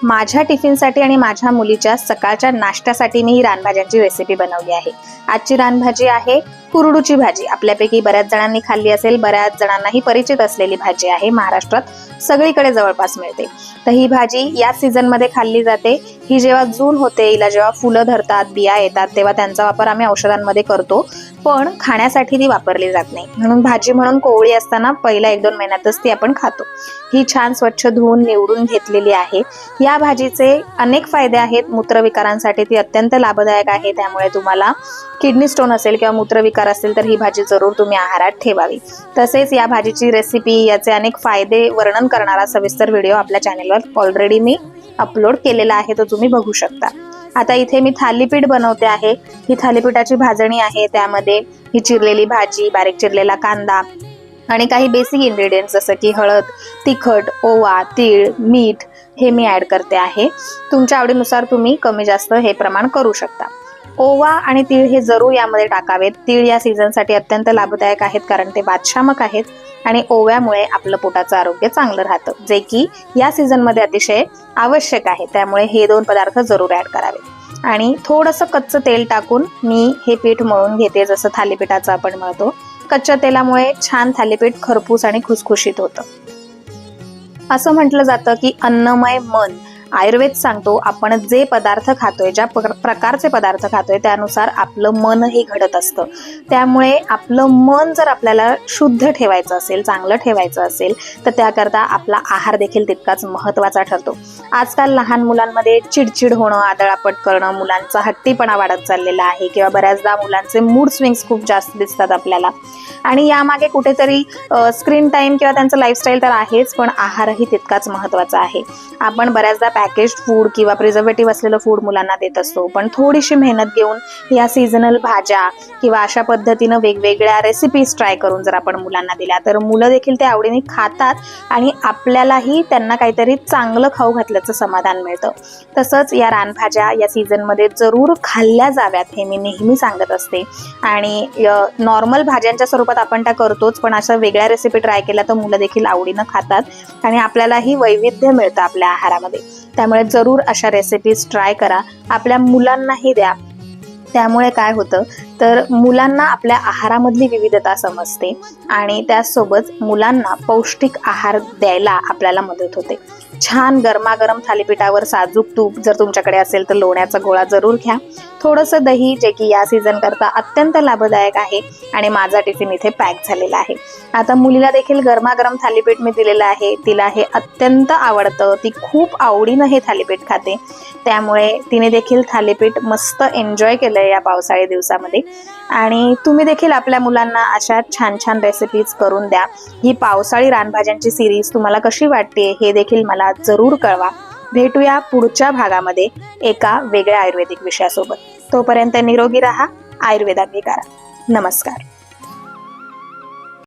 माझ्या टिफिनसाठी आणि माझ्या मुलीच्या सकाळच्या नाश्त्यासाठी मी ही रानभाज्यांची रेसिपी बनवली आहे। आजची रानभाजी आहे कुरडूची भाजी। आपल्यापैकी बऱ्याच जणांनी खाल्ली असेल, बऱ्याच जणांनाही परिचित असलेली भाजी आहे। महाराष्ट्रात सगळीकडे जवळपास मिळते। तर ही भाजी या सीझन मध्ये खाल्ली जाते। ही जेव्हा जून होते, हिला जेव्हा फुलं धरतात, बिया येतात, तेव्हा त्यांचा वापर आम्ही औषधांमध्ये करतो, पण खाण्यासाठी ती वापरली जात नाही। म्हणून भाजी म्हणून कोवळी असताना पहिल्या 1-2 महिन्यातच ती आपण खातो। ही छान स्वच्छ धुवून निवडून घेतलेली आहे। या भाजीचे अनेक फायदे आहेत। मूत्रविकारांसाठी ती अत्यंत लाभदायक आहे। त्यामुळे तुम्हाला किडनी स्टोन असेल किंवा मूत्रविकार असेल तर ही भाजी जरूर तुम्ही आहारात ठेवावी। तसेच या भाजीची रेसिपी, याचे अनेक फायदे वर्णन करणारा सविस्तर व्हिडिओ आपल्या चॅनलवर ऑलरेडी मी अपलोड केलेला आहे, तो तुम्ही बघू शकता। आता इथे मी थालीपीठ बनवते आहे। ही थालीपीठाची भाजणी आहे। त्यामध्ये ही चिरलेली भाजी, बारीक चिरलेला कांदा आणि काही बेसिक इन्ग्रेडियंट्स जसं की हळद, तिखट, ओवा, तीळ, मीठ हे मी ऍड करते आहे। तुमच्या आवडीनुसार तुम्ही कमी जास्त हे प्रमाण करू शकता। ओवा आणि तीळ हे जरूर यामध्ये टाकावेत। तीळ या सीझनसाठी अत्यंत लाभदायक आहेत, कारण ते वातशामक आहेत आणि ओव्यामुळे आपलं पोटाचं आरोग्य चांगलं राहतं, जे की या सीझन मध्ये अतिशय आवश्यक आहे। त्यामुळे हे 2 पदार्थ जरूर ऍड करावे। आणि थोडंसं कच्चं तेल टाकून मी हे पीठ मळून घेते, जसं थालीपीठाचं आपण मळतो। कच्च्या तेलामुळे छान थालीपीठ खरपूस आणि खुसखुशीत होतं। असं म्हटलं जातं की अन्नमय मन। आयुर्वेद सांगतो आपण जे पदार्थ खातोय, ज्या प्रकारचे पदार्थ खातोय, त्यानुसार आपलं मनही घडत असतं। त्यामुळे आपलं मन जर आपल्याला शुद्ध ठेवायचं असेल, चांगलं ठेवायचं असेल, तर त्याकरता आपला आहार देखील तितकाच महत्त्वाचा ठरतो। आजकाल लहान मुलांमध्ये चिडचिड होणं, आदळआपट करणं, मुलांचा हट्टीपणा वाढत चाललेला आहे, किंवा बऱ्याचदा मुलांचे मूड स्विंग्स खूप जास्त दिसतात आपल्याला। आणि यामागे कुठेतरी स्क्रीन टाइम किंवा त्यांचं लाईफस्टाईल तर आहेच, पण आहारही तितकाच महत्त्वाचा आहे। आपण बऱ्याचदा पॅकेज्ड फूड किंवा प्रिझर्वेटिव्ह असलेलं फूड मुलांना देत असतो, पण थोडीशी मेहनत घेऊन या सीझनल भाज्या किंवा अशा पद्धतीनं वेगवेगळ्या रेसिपीज ट्राय करून जर आपण मुलांना दिल्या, तर मुलं देखील ते आवडीने खातात आणि आपल्यालाही त्यांना काहीतरी चांगलं खाऊ घातल्याचं समाधान मिळतं। तसंच या रानभाज्या या सीझनमध्ये जरूर खाल्ल्या जाव्यात, हे मी नेहमी सांगत असते। आणि नॉर्मल भाज्यांच्या स्वरूपात आपण त्या करतोच, पण अशा वेगळ्या रेसिपी ट्राय केल्या तर मुलं देखील आवडीनं खातात आणि आपल्यालाही वैविध्य मिळतं आपल्या आहारामध्ये। त्यामुळे जरूर अशा रेसिपीज ट्राय करा, आपल्या मुलांनाही द्या। त्यामुळे काय होतं तर मुलांना आपल्या आहारामधली विविधता समजते आणि त्यासोबत मुलांना पौष्टिक आहार द्यायला आपल्याला मदत होते। छान गरमागरम थालीपीठावर साजूक तूप जर तुमच्याकडे असेल तर लोण्याचा गोळा जरूर घ्या। थोडंसं दही, जे की या सीझन करता अत्यंत लाभदायक आहे। आणि माझा टिफिन इथे पॅक झालेला आहे। आता मुलीला देखील गरमागरम थालीपीठ मी दिलेलं आहे। तिला हे अत्यंत आवडतं, ती खूप आवडीनं हे थालीपीठ खाते। त्यामुळे तिने देखील थालीपीठ मस्त एन्जॉय केलंय या पावसाळी दिवसामध्ये। आणि तुम्ही देखील आपल्या मुलांना अशा छान छान रेसिपीज करून द्या। ही पावसाळी रानभाज्यांची सिरीज तुम्हाला कशी वाटते हे देखील मला जरूर कळवा। भेटूया पुढच्या भागामध्ये एका वेगळ्या आयुर्वेदिक विषयासोबत। तोपर्यंत निरोगी राहा, आयुर्वेद अंगीकारा। नमस्कार।